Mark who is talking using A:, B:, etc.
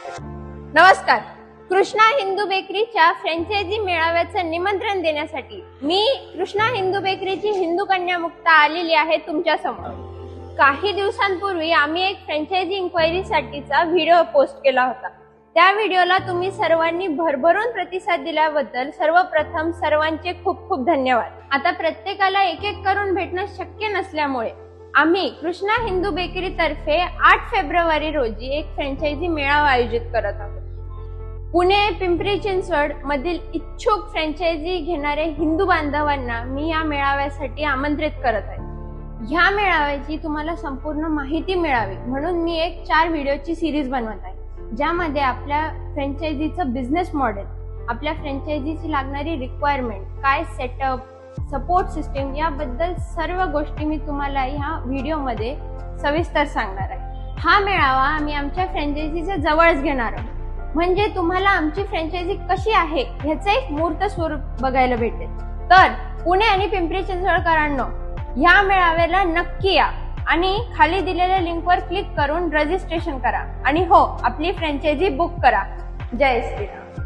A: नमस्कार. कृष्णा हिंदू बेकरीच्या फ्रँचायझी मेळाव्याचं निमंत्रण देण्यासाठी मी कृष्णा हिंदू बेकरीची हिंदू कन्या मुक्ता आलेली आहे तुमच्या समोर. काही दिवसांपूर्वी आम्ही एक फ्रँचायझी इन्क्वायरीसाठीचा व्हिडिओ पोस्ट केला होता. त्या व्हिडिओला तुम्ही सर्वांनी भरभरून प्रतिसाद दिल्याबद्दल सर्वप्रथम सर्वांचे खूप खूप धन्यवाद. आता प्रत्येकाला एक एक करून भेटणं शक्य नसल्यामुळे आम्ही कृष्णा हिंदू बेकरी तर्फे 8 फेब्रुवारी रोजी एक फ्रँचायझी मेळावा आयोजित करत आहोत. पुणे, पिंपरी चिंचवड मधील इच्छुक फ्रँचायझी घेणारे हिंदू बांधवांना मी या मेळाव्यासाठी आमंत्रित करत आहे. ह्या मेळाव्याची तुम्हाला संपूर्ण माहिती मिळावी म्हणून मी एक 4 व्हिडिओची सिरीज बनवत आहे, ज्यामध्ये आपल्या फ्रँचायझीचं बिझनेस मॉडेल, आपल्या फ्रँचायझीची लागणारी रिक्वायरमेंट, काय सेटअप, सपोर्ट सिस्टीम याबद्दल सर्व गोष्टी मी तुम्हाला ह्या व्हिडिओमध्ये सविस्तर सांगणार आहे. हा मेळावा आम्ही आमच्या फ्रँचायझीच्या जवळच घेणार आहोत, म्हणजे तुम्हाला आमची फ्रँचायझी कशी आहे ह्याचं एक मूर्त स्वरूप बघायला भेटेल. तर पुणे आणि पिंपरी चिंचवडकरांनो, ह्या मेळाव्याला नक्की या आणि खाली दिलेल्या लिंकवर क्लिक करून रजिस्ट्रेशन करा आणि हो, आपली फ्रँचायझी बुक करा. जय श्रीराम.